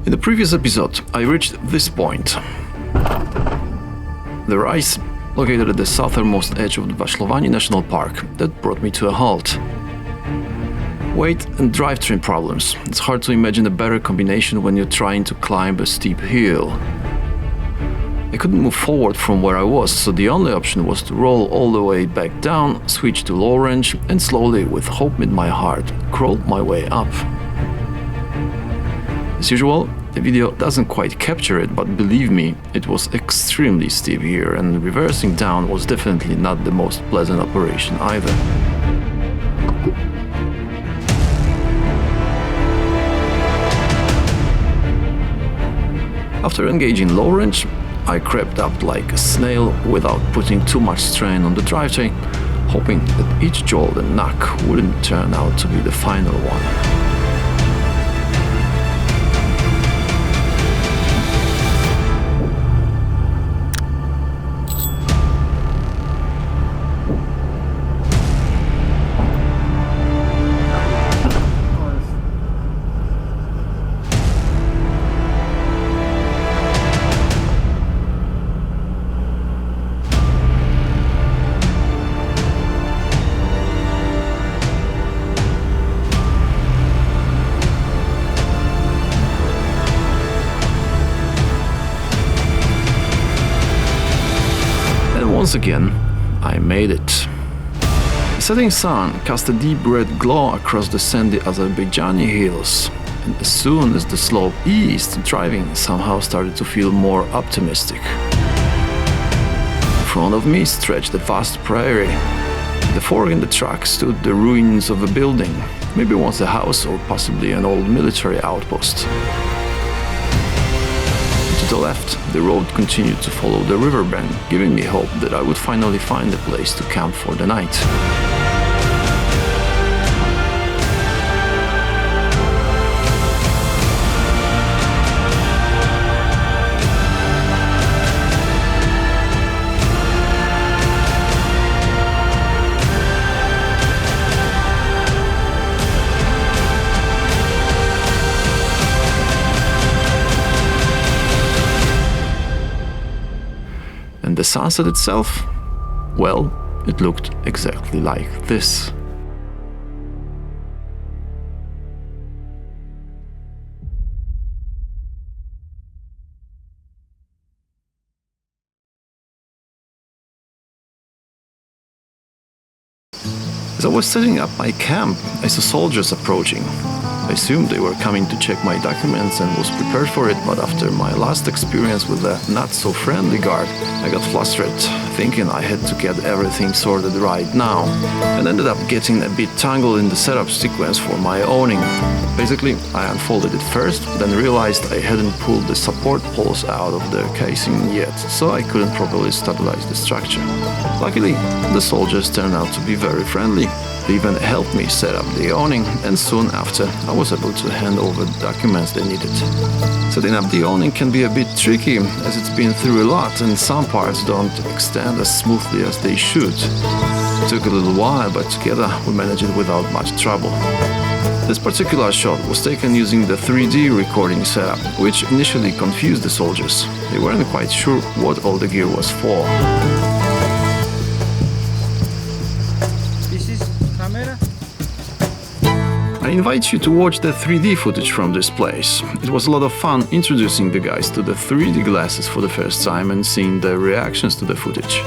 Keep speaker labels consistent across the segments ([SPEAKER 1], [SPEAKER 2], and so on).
[SPEAKER 1] In the previous episode, I reached this point. The rise located at the southernmost edge of the Vashlovani National Park that brought me to a halt. Weight and drivetrain problems. It's hard to imagine a better combination when you're trying to climb a steep hill. I couldn't move forward from where I was, so the only option was to roll all the way back down, switch to low range, and slowly, with hope in my heart, crawl my way up. As usual, the video doesn't quite capture it, but believe me, it was extremely steep here, and reversing down was definitely not the most pleasant operation either. After engaging low range, I crept up like a snail without putting too much strain on the drivetrain, hoping that each jolt and knock wouldn't turn out to be the final one. Once again, I made it. The setting sun cast a deep red glow across the sandy Azerbaijani hills, and as soon as the slope eased, driving somehow started to feel more optimistic. In front of me stretched a vast prairie. At the fork in the track stood the ruins of a building, maybe once a house or possibly an old military outpost. To the left, the road continued to follow the riverbank, giving me hope that I would finally find a place to camp for the night. And the sunset itself? Well, it looked exactly like this. As I was setting up my camp, I saw soldiers approaching. I assumed they were coming to check my documents and was prepared for it, but after my last experience with a not-so-friendly guard, I got flustered, thinking I had to get everything sorted right now, and ended up getting a bit tangled in the setup sequence for my owning. Basically, I unfolded it first, then realized I hadn't pulled the support poles out of the casing yet, so I couldn't properly stabilize the structure. Luckily, the soldiers turned out to be very friendly. They even helped me set up the awning, and soon after, I was able to hand over the documents they needed. Setting up the awning can be a bit tricky, as it's been through a lot and some parts don't extend as smoothly as they should. It took a little while, but together we managed it without much trouble. This particular shot was taken using the 3D recording setup, which initially confused the soldiers. They weren't quite sure what all the gear was for. I invite you to watch the 3D footage from this place. It was a lot of fun introducing the guys to the 3D glasses for the first time and seeing their reactions to the footage.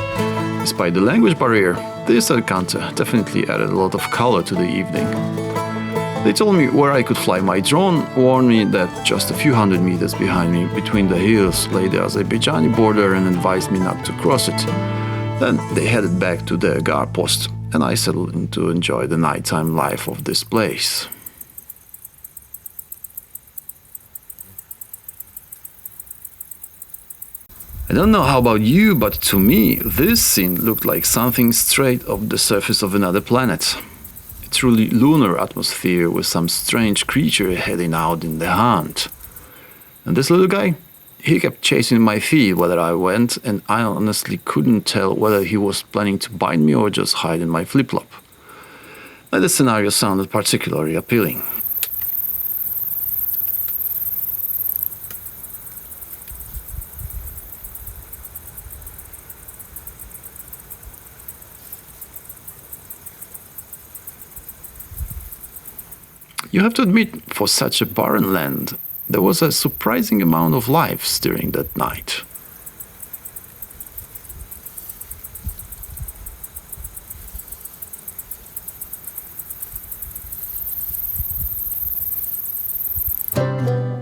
[SPEAKER 1] Despite the language barrier, this encounter definitely added a lot of color to the evening. They told me where I could fly my drone, warned me that just a few hundred meters behind me, between the hills, lay the Azerbaijani border and advised me not to cross it. Then they headed back to their guard post, and I settled in to enjoy the nighttime life of this place. I don't know how about you, but to me, this scene looked like something straight off the surface of another planet. A truly lunar atmosphere with some strange creature heading out in the hunt. And this little guy? He kept chasing my feet whether I went, and I honestly couldn't tell whether he was planning to bite me or just hide in my flip-flop. Neither scenario sounded particularly appealing. You have to admit, for such a barren land, there was a surprising amount of life stirring that night.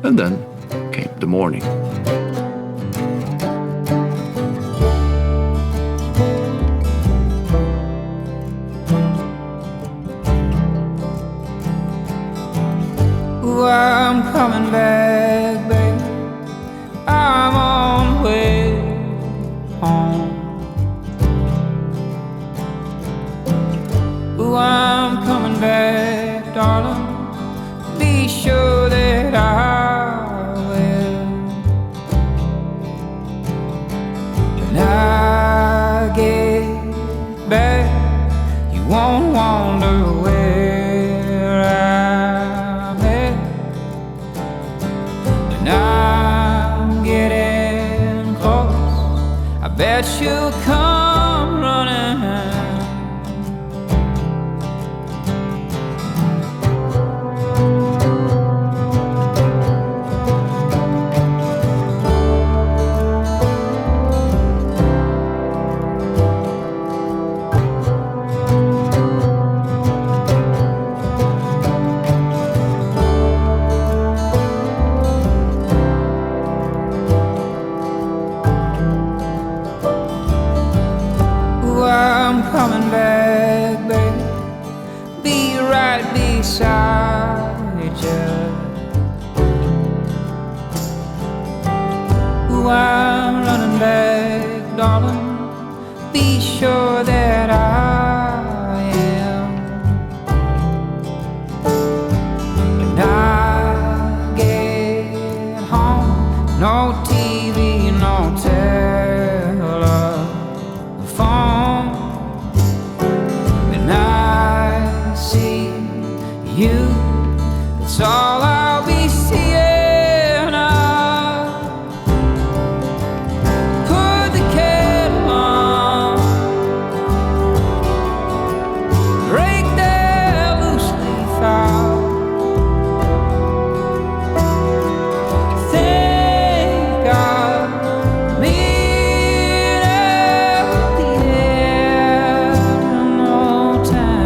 [SPEAKER 1] And then came the morning.
[SPEAKER 2] I'm coming back, babe. I'm on the way home. Ooh, I'm coming back, darling. Be sure that I will. When I get back, you won't wonder where I'm at. When I'm getting close, I bet you'll come running. Coming back, babe. Be right beside you. Ooh, I'm running back, darling. Be sure that I am. When I get home, no TV, no telephone. You, it's all I'll be seeing of. Put the kettle on, break that loose leaf out. Think of me at the end, no time.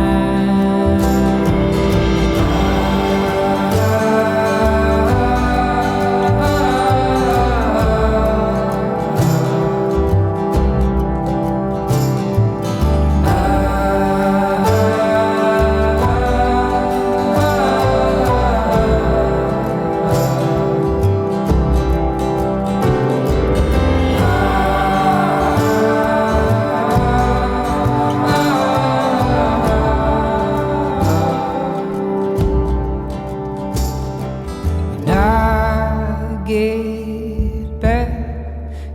[SPEAKER 2] Get back,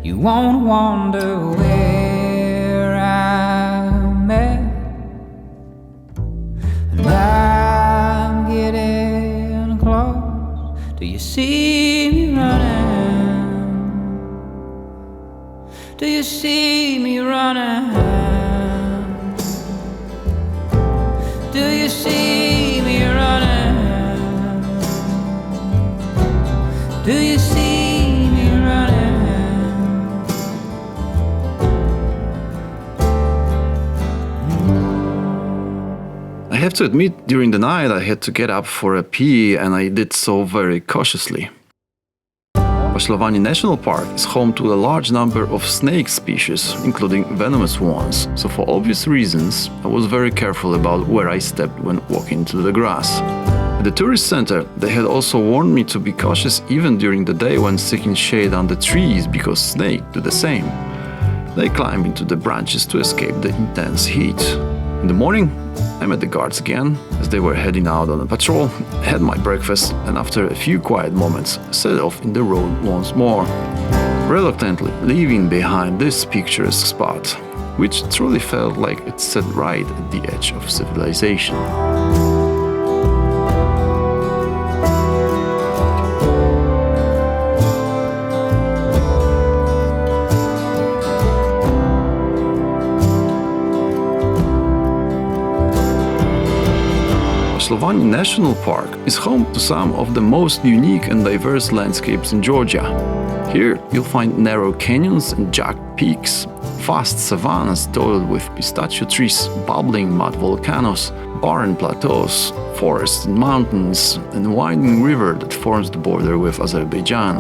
[SPEAKER 2] you won't wonder where I'm at. And I'm getting close. Do you see me running? Do you see me running? Do you see me running? Do you see me running?
[SPEAKER 1] I have to admit, during the night I had to get up for a pee, and I did so very cautiously. Vashlovani National Park is home to a large number of snake species, including venomous ones, so for obvious reasons I was very careful about where I stepped when walking through the grass. At the tourist center, they had also warned me to be cautious even during the day when seeking shade under trees, because snakes do the same. They climb into the branches to escape the intense heat. In the morning, I met the guards again as they were heading out on a patrol, had my breakfast, and after a few quiet moments, set off in the road once more, reluctantly leaving behind this picturesque spot, which truly felt like it sat right at the edge of civilization. Vashlovani National Park is home to some of the most unique and diverse landscapes in Georgia. Here you'll find narrow canyons and jagged peaks, vast savannahs dotted with pistachio trees, bubbling mud volcanoes, barren plateaus, forests and mountains, and a winding river that forms the border with Azerbaijan.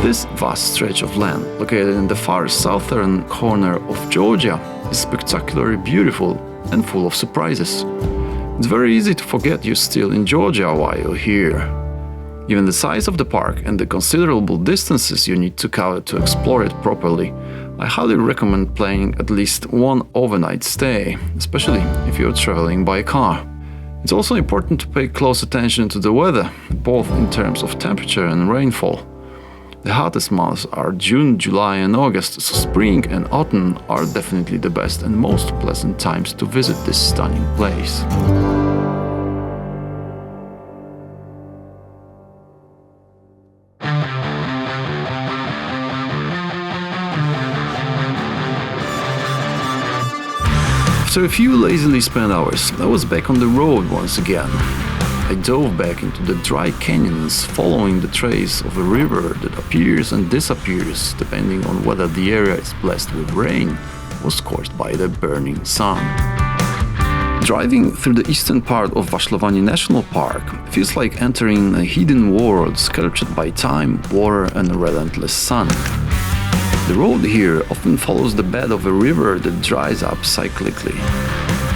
[SPEAKER 1] This vast stretch of land, located in the far southern corner of Georgia, is spectacularly beautiful and full of surprises. It's very easy to forget you're still in Georgia while you're here. Given the size of the park and the considerable distances you need to cover to explore it properly, I highly recommend planning at least one overnight stay, especially if you're traveling by car. It's also important to pay close attention to the weather, both in terms of temperature and rainfall. The hottest months are June, July and August, so spring and autumn are definitely the best and most pleasant times to visit this stunning place. After a few lazily spent hours, I was back on the road once again. I dove back into the dry canyons, following the trace of a river that appears and disappears depending on whether the area is blessed with rain or scorched by the burning sun. Driving through the eastern part of Vashlovani National Park feels like entering a hidden world sculptured by time, water and a relentless sun. The road here often follows the bed of a river that dries up cyclically.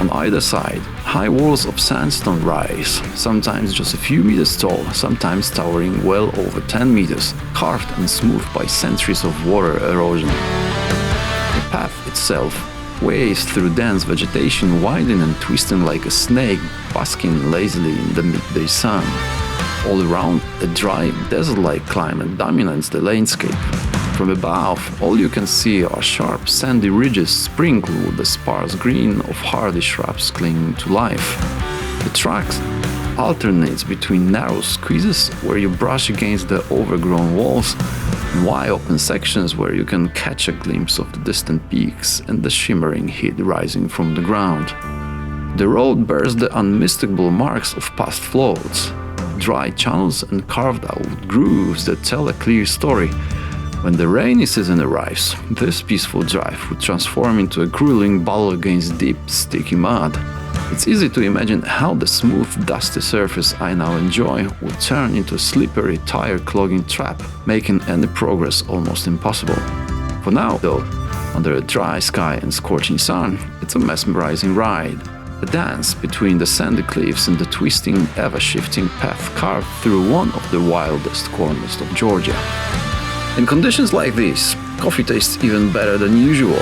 [SPEAKER 1] On either side, high walls of sandstone rise, sometimes just a few meters tall, sometimes towering well over 10 meters, carved and smoothed by centuries of water erosion. The path itself waves through dense vegetation, winding and twisting like a snake, basking lazily in the midday sun. All around, a dry, desert-like climate dominates the landscape. From above, all you can see are sharp, sandy ridges sprinkled with the sparse green of hardy shrubs clinging to life. The track alternates between narrow squeezes where you brush against the overgrown walls and wide open sections where you can catch a glimpse of the distant peaks and the shimmering heat rising from the ground. The road bears the unmistakable marks of past floods, dry channels and carved-out grooves that tell a clear story. When the rainy season arrives, this peaceful drive would transform into a grueling battle against deep, sticky mud. It's easy to imagine how the smooth, dusty surface I now enjoy would turn into a slippery, tire-clogging trap, making any progress almost impossible. For now, though, under a dry sky and scorching sun, it's a mesmerizing ride. A dance between the sandy cliffs and the twisting, ever-shifting path carved through one of the wildest corners of Georgia. In conditions like these, coffee tastes even better than usual.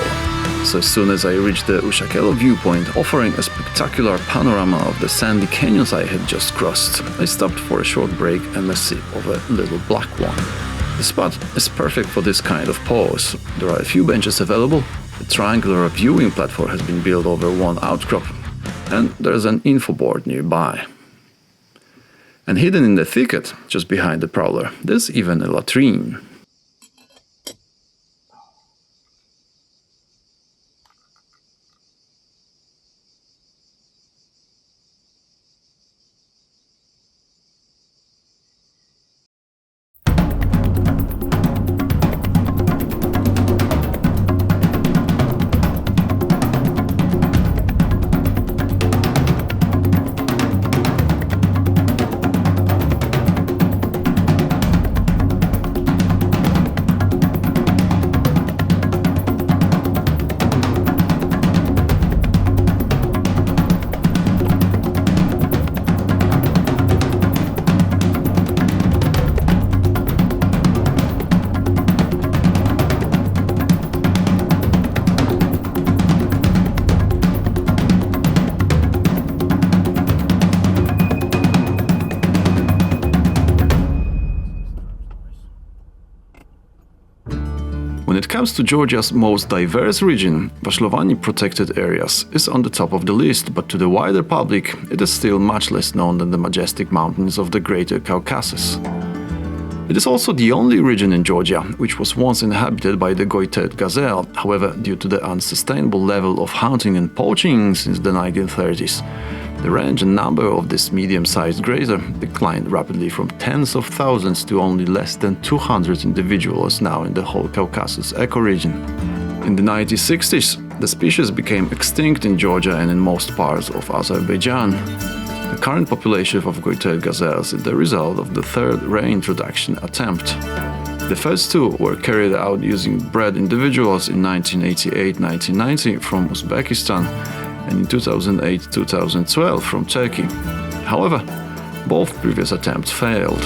[SPEAKER 1] So as soon as I reached the Ushakelo viewpoint, offering a spectacular panorama of the sandy canyons I had just crossed, I stopped for a short break and a sip of a little black one. The spot is perfect for this kind of pause. There are a few benches available, a triangular viewing platform has been built over one outcrop, and there's an info board nearby. And hidden in the thicket, just behind the prowler, there's even a latrine. When it comes to Georgia's most diverse region, Vashlovani Protected Areas is on the top of the list, but to the wider public, it is still much less known than the majestic mountains of the Greater Caucasus. It is also the only region in Georgia which was once inhabited by the goited gazelle. However, due to the unsustainable level of hunting and poaching since the 1930s, The range and number of this medium-sized grazer declined rapidly from tens of thousands to only less than 200 individuals now in the whole Caucasus ecoregion. In the 1960s, the species became extinct in Georgia and in most parts of Azerbaijan. The current population of white-tailed gazelles is the result of the third reintroduction attempt. The first two were carried out using bred individuals in 1988-1990 from Uzbekistan and in 2008-2012 from Turkey. However, both previous attempts failed.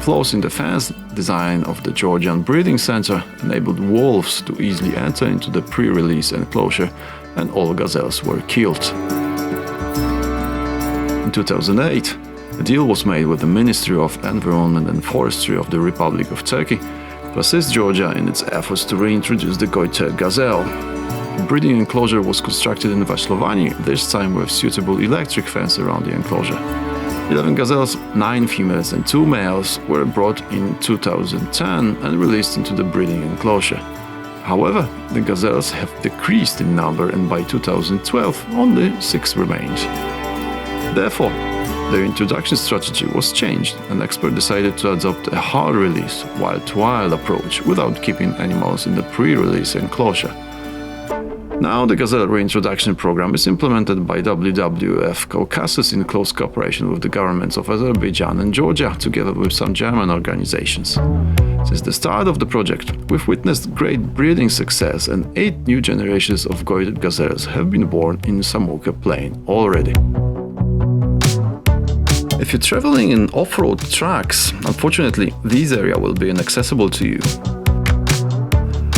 [SPEAKER 1] Flaws in the fence design of the Georgian breeding center enabled wolves to easily enter into the pre-release enclosure, and all gazelles were killed. In 2008, a deal was made with the Ministry of Environment and Forestry of the Republic of Turkey to assist Georgia in its efforts to reintroduce the white-tailed gazelle. A breeding enclosure was constructed in Vashlovani, this time with suitable electric fence around the enclosure. 11 gazelles, 9 females and 2 males, were brought in 2010 and released into the breeding enclosure. However, the gazelles have decreased in number, and by 2012 only 6 remained. Therefore, their introduction strategy was changed, and experts decided to adopt a hard release, wild-to-wild approach without keeping animals in the pre-release enclosure. Now the gazelle reintroduction program is implemented by WWF Caucasus in close cooperation with the governments of Azerbaijan and Georgia, together with some German organizations. Since the start of the project, we've witnessed great breeding success, and 8 new generations of white-tailed gazelles have been born in Samukhi Plain already. If you're traveling in off-road tracks, unfortunately, this area will be inaccessible to you.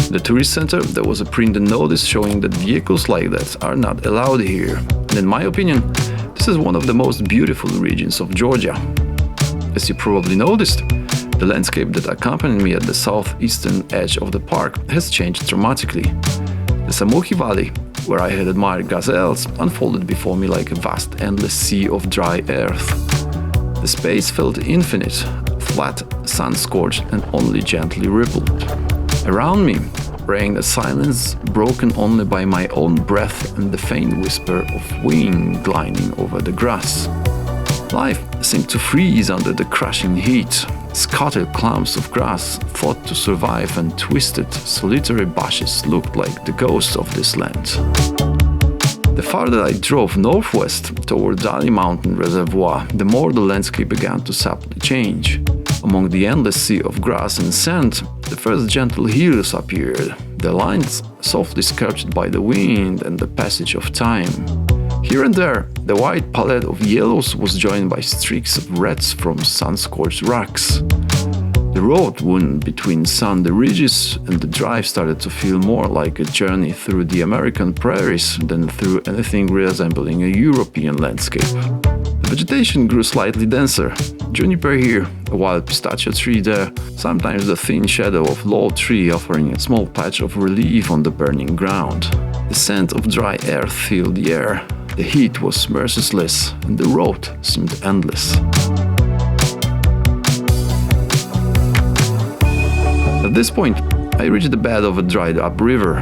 [SPEAKER 1] In the tourist center, there was a printed notice showing that vehicles like that are not allowed here. And in my opinion, this is one of the most beautiful regions of Georgia. As you probably noticed, the landscape that accompanied me at the southeastern edge of the park has changed dramatically. The Samukhi Valley, where I had admired gazelles, unfolded before me like a vast, endless sea of dry earth. The space felt infinite, flat, sun-scorched, and only gently rippled. Around me reigned a silence broken only by my own breath and the faint whisper of wind gliding over the grass. Life seemed to freeze under the crushing heat. Scattered clumps of grass fought to survive, and twisted, solitary bushes looked like the ghosts of this land. The farther I drove northwest toward Dali Mountain Reservoir, the more the landscape began to subtly change. Among the endless sea of grass and sand, the first gentle hills appeared, their lines softly skirted by the wind and the passage of time. Here and there, the wide palette of yellows was joined by streaks of reds from sun-scorched rocks. The road wound between sandy ridges, and the drive started to feel more like a journey through the American prairies than through anything resembling a European landscape. The vegetation grew slightly denser. Juniper here, a wild pistachio tree there, sometimes the thin shadow of low tree offering a small patch of relief on the burning ground. The scent of dry earth filled the air. The heat was merciless, and the road seemed endless. At this point, I reached the bed of a dried-up river.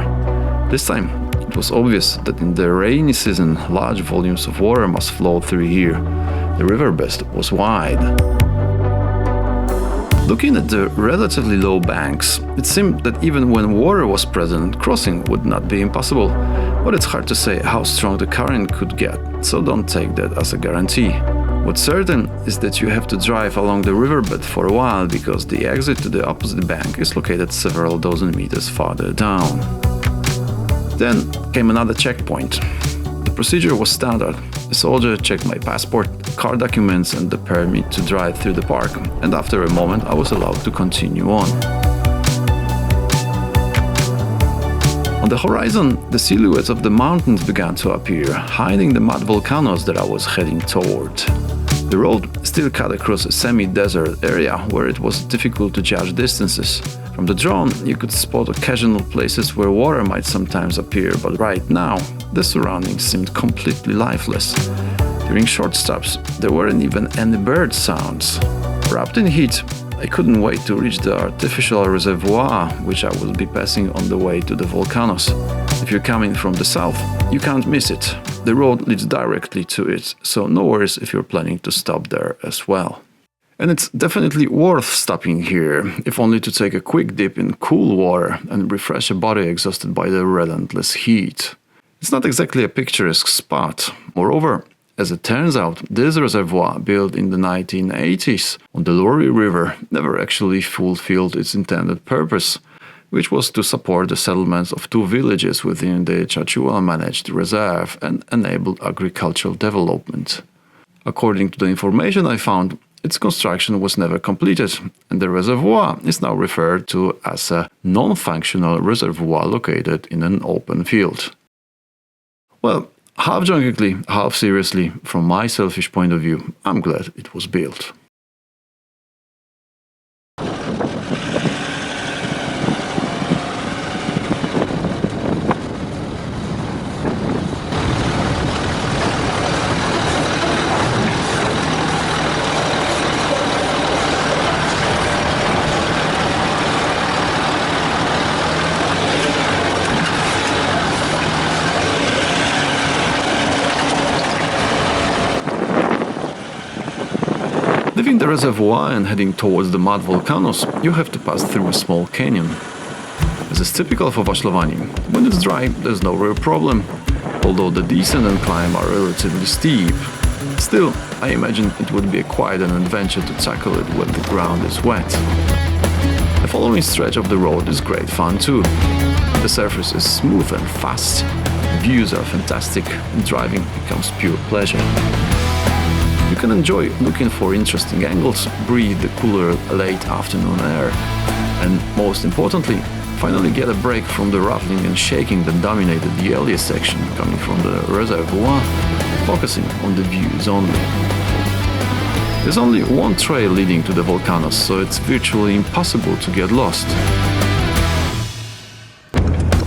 [SPEAKER 1] This time, it was obvious that in the rainy season, large volumes of water must flow through here. The riverbed was wide. Looking at the relatively low banks, it seemed that even when water was present, crossing would not be impossible. But it's hard to say how strong the current could get, so don't take that as a guarantee. What's certain is that you have to drive along the riverbed for a while, because the exit to the opposite bank is located several dozen meters farther down. Then came another checkpoint. The procedure was standard. A soldier checked my passport, car documents, and the permit to drive through the park, and after a moment I was allowed to continue on. On the horizon, the silhouettes of the mountains began to appear, hiding the mud volcanoes that I was heading toward. The road still cut across a semi-desert area where it was difficult to judge distances. From the drone, you could spot occasional places where water might sometimes appear, but right now, the surroundings seemed completely lifeless. During short stops, there weren't even any bird sounds. Wrapped in heat, I couldn't wait to reach the artificial reservoir, which I would be passing on the way to the volcanoes. If you're coming from the south, you can't miss it. The road leads directly to it, so no worries if you're planning to stop there as well. And it's definitely worth stopping here, if only to take a quick dip in cool water and refresh a body exhausted by the relentless heat. It's not exactly a picturesque spot. Moreover, as it turns out, this reservoir, built in the 1980s on the Lorry River, never actually fulfilled its intended purpose, which was to support the settlements of two villages within the Chachua-managed reserve and enable agricultural development. According to the information I found, its construction was never completed, and the reservoir is now referred to as a non-functional reservoir located in an open field. Well, half jokingly, half seriously, from my selfish point of view, I'm glad it was built. Leaving the reservoir and heading towards the mud volcanoes, you have to pass through a small canyon. As is typical for Vashlovani, when it's dry, there's no real problem, although the descent and climb are relatively steep. Still, I imagine it would be quite an adventure to tackle it when the ground is wet. The following stretch of the road is great fun too. The surface is smooth and fast, views are fantastic, and driving becomes pure pleasure. You can enjoy looking for interesting angles, breathe the cooler late afternoon air, and most importantly, finally get a break from the rattling and shaking that dominated the earlier section coming from the reservoir, focusing on the views only. There's only one trail leading to the volcanoes, so it's virtually impossible to get lost.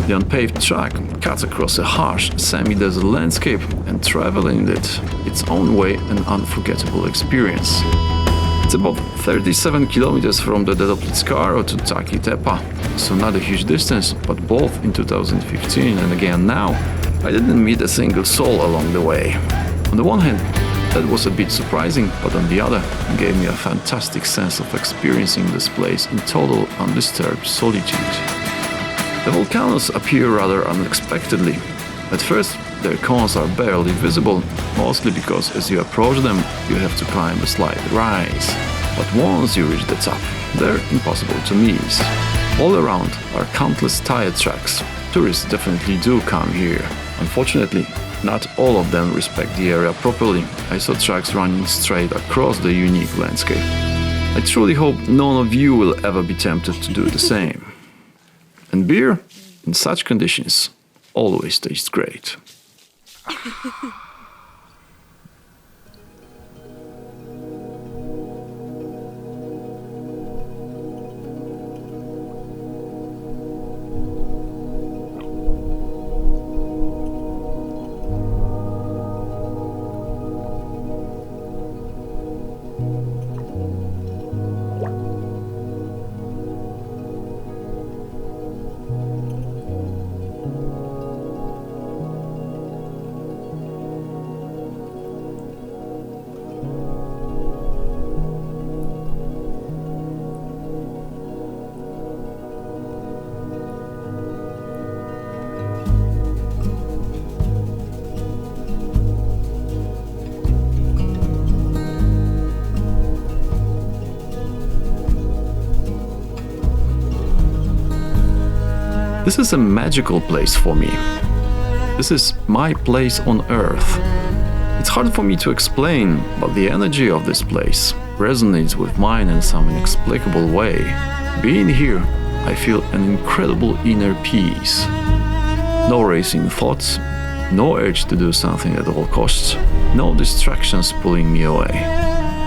[SPEAKER 1] The unpaved track cuts across a harsh, semi-desert landscape, and traveling it its own way an unforgettable experience. It's about 37 kilometers from the Takhti-Tepha to Takhti-Tepha, so not a huge distance, but both in 2015 and again now, I didn't meet a single soul along the way. On the one hand, that was a bit surprising, but on the other, it gave me a fantastic sense of experiencing this place in total undisturbed solitude. The volcanoes appear rather unexpectedly. At first, their cones are barely visible, mostly because as you approach them, you have to climb a slight rise. But once you reach the top, they're impossible to miss. All around are countless tire tracks. Tourists definitely do come here. Unfortunately, not all of them respect the area properly. I saw tracks running straight across the unique landscape. I truly hope none of you will ever be tempted to do the same. And beer, in such conditions, always tastes great. This is a magical place for me. This is my place on Earth. It's hard for me to explain, but the energy of this place resonates with mine in some inexplicable way. Being here, I feel an incredible inner peace. No racing thoughts, no urge to do something at all costs, no distractions pulling me away.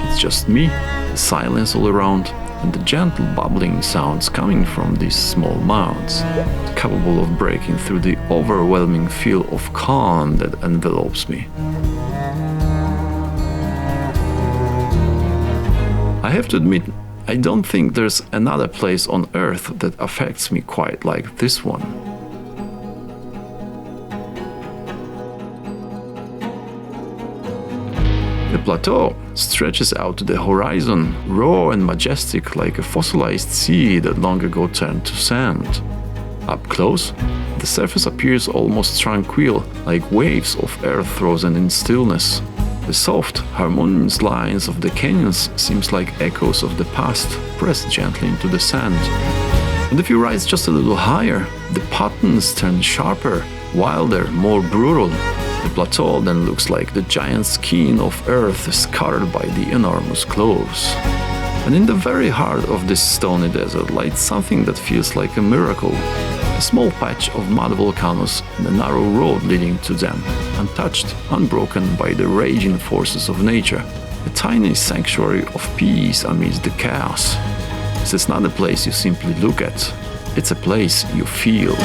[SPEAKER 1] It's just me, the silence all around, and the gentle bubbling sounds coming from these small mounds, capable of breaking through the overwhelming feel of calm that envelops me. I have to admit, I don't think there's another place on Earth that affects me quite like this one. plateau stretches out to the horizon, raw and majestic like a fossilized sea that long ago turned to sand. Up close, the surface appears almost tranquil, like waves of earth frozen in stillness. The soft, harmonious lines of the canyons seems like echoes of the past, pressed gently into the sand. And if you rise just a little higher, the patterns turn sharper, wilder, more brutal. The plateau then looks like the giant skin of earth scarred by the enormous claws. And in the very heart of this stony desert lies something that feels like a miracle. A small patch of mud volcanoes and a narrow road leading to them, untouched, unbroken by the raging forces of nature. A tiny sanctuary of peace amidst the chaos. This is not a place you simply look at, it's a place you feel.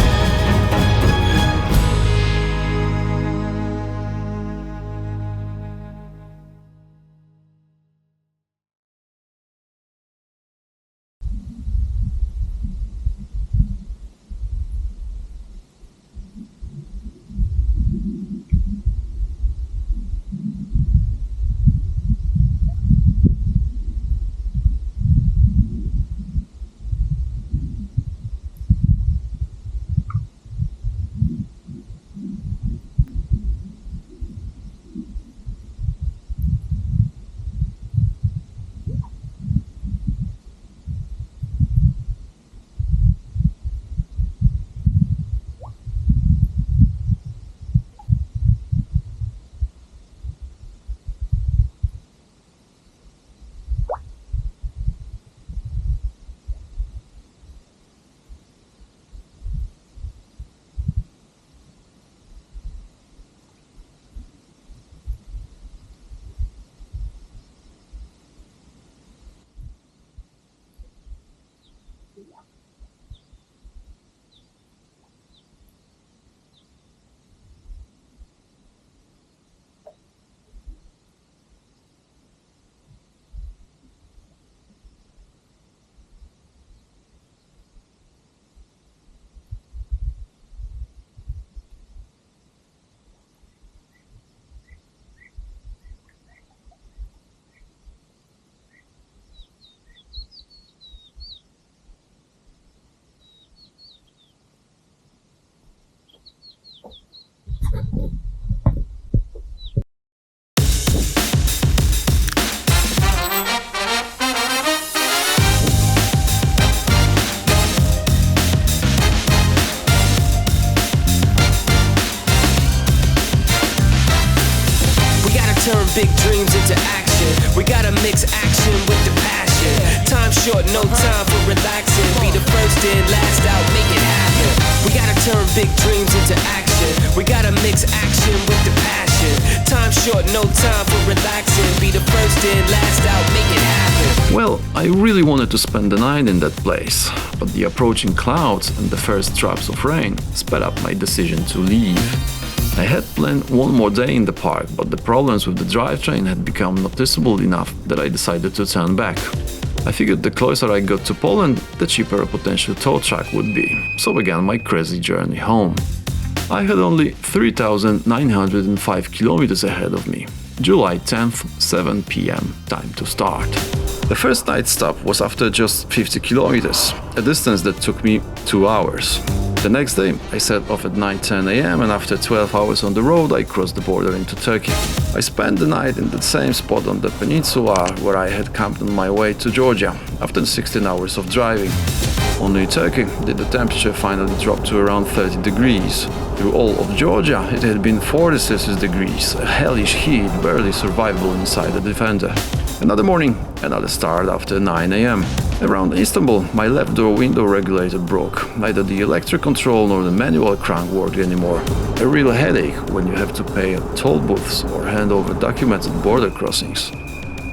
[SPEAKER 3] Big dreams into action. We gotta mix action with the passion. Time short, no time for relaxing. Be the first in, last out, make it happen. We gotta turn big dreams into action. We gotta mix action with the passion. Time short, no time for relaxing. Be the first in, last out, make it happen.
[SPEAKER 1] Well, I really wanted to spend the night in that place, but the approaching clouds and the first drops of rain sped up my decision to leave. I had planned one more day in the park, but the problems with the drivetrain had become noticeable enough that I decided to turn back. I figured the closer I got to Poland, the cheaper a potential tow truck would be, so began my crazy journey home. I had only 3,905 kilometers ahead of me. July 10th, 7 p.m. time to start. The first night stop was after just 50 kilometers, a distance that took me 2 hours. The next day, I set off at 9:10 a.m. and after 12 hours on the road, I crossed the border into Turkey. I spent the night in the same spot on the peninsula where I had camped on my way to Georgia after 16 hours of driving. Only in Turkey did the temperature finally drop to around 30 degrees. Through all of Georgia, it had been 46 degrees, a hellish heat barely survivable inside the Defender. Another morning, another start after 9 a.m. Around Istanbul, my left door window regulator broke. Neither the electric control nor the manual crank worked anymore. A real headache when you have to pay at toll booths or hand over documents at border crossings.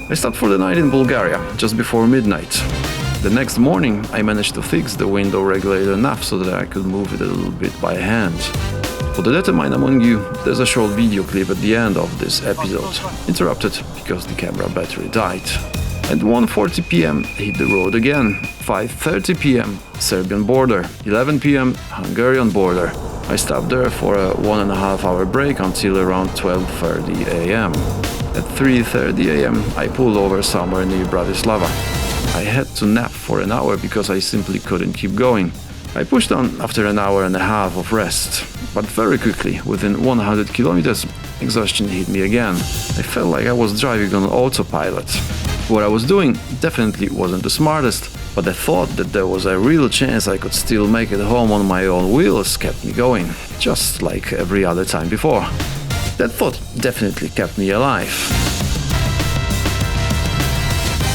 [SPEAKER 1] I stopped for the night in Bulgaria, just before midnight. The next morning, I managed to fix the window regulator enough so that I could move it a little bit by hand. For the determined among you, there's a short video clip at the end of this episode, interrupted because the camera battery died. At 1:40 p.m. hit the road again, 5:30 p.m. Serbian border, 11 p.m. Hungarian border. I stopped there for a 1.5 hour break until around 12:30 a.m. At 3:30 a.m. I pulled over somewhere near Bratislava. I had to nap for an hour because I simply couldn't keep going. I pushed on after an hour and a half of rest, but very quickly, within 100 kilometers, exhaustion hit me again. I felt like I was driving on autopilot. What I was doing definitely wasn't the smartest, but the thought that there was a real chance I could still make it home on my own wheels kept me going, just like every other time before. That thought definitely kept me alive.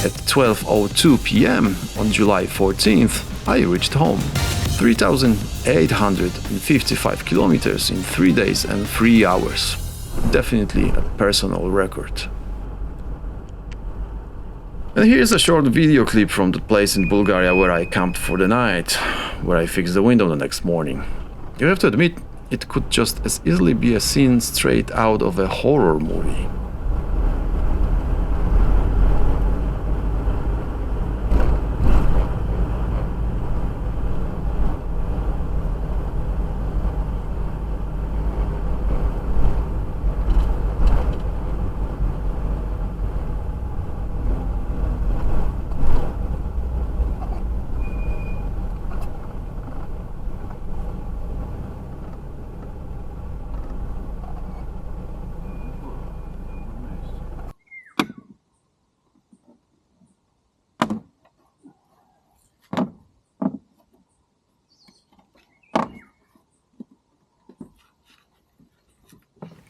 [SPEAKER 1] At 12:02 p.m. on July 14th, I reached home. 3,855 kilometers in 3 days and 3 hours. Definitely a personal record. And here's a short video clip from the place in Bulgaria where I camped for the night, where I fixed the window the next morning. You have to admit, it could just as easily be a scene straight out of a horror movie.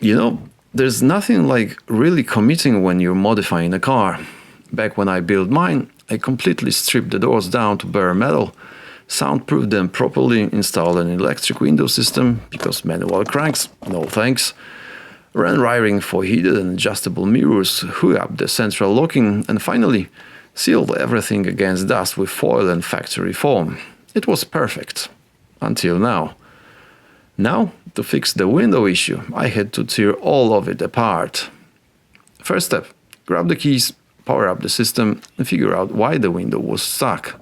[SPEAKER 1] You know, there's nothing like really committing when you're modifying a car. Back when I built mine, I completely stripped the doors down to bare metal, soundproofed them properly, installed an electric window system, because manual cranks, no thanks, ran wiring for heated and adjustable mirrors, hooked up the central locking, and finally sealed everything against dust with foil and factory foam. It was perfect. Until now. Now, to fix the window issue, I had to tear all of it apart. First step, grab the keys, power up the system, and figure out why the window was stuck.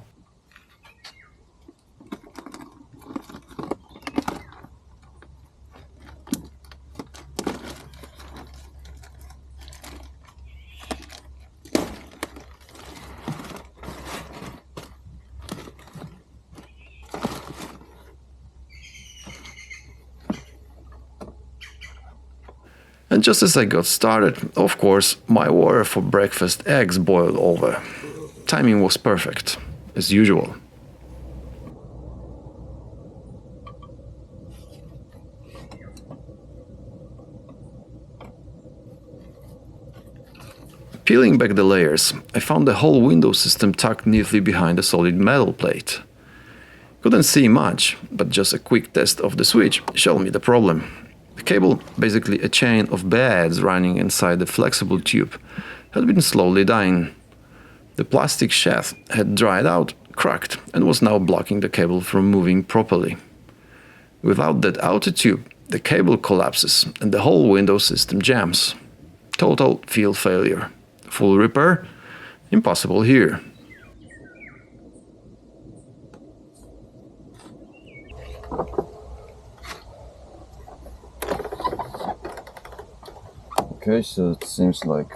[SPEAKER 1] And just as I got started, of course, my water for breakfast eggs boiled over. Timing was perfect, as usual. Peeling back the layers, I found the whole window system tucked neatly behind a solid metal plate. Couldn't see much, but just a quick test of the switch showed me the problem. The cable, basically a chain of beds running inside the flexible tube, had been slowly dying. The plastic shaft had dried out, cracked, and was now blocking the cable from moving properly. Without that outer tube, the cable collapses and the whole window system jams. Total field failure. Full repair? Impossible here. Okay, so it seems like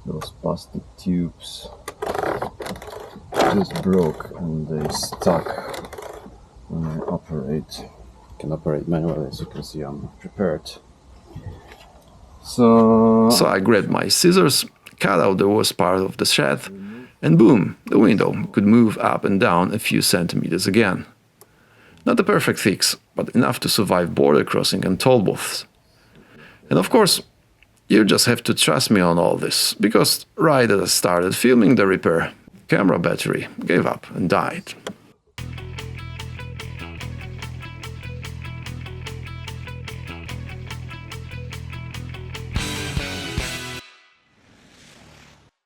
[SPEAKER 1] those plastic tubes just broke and they stuck when I can operate manually. As you can see, I'm prepared. So I grabbed my scissors, cut out the worst part of the shaft, and boom, the window could move up and down a few centimeters again. Not a perfect fix, but enough to survive border crossing and toll booths. And of course, you just have to trust me on all this, because right as I started filming the repair, camera battery gave up and died.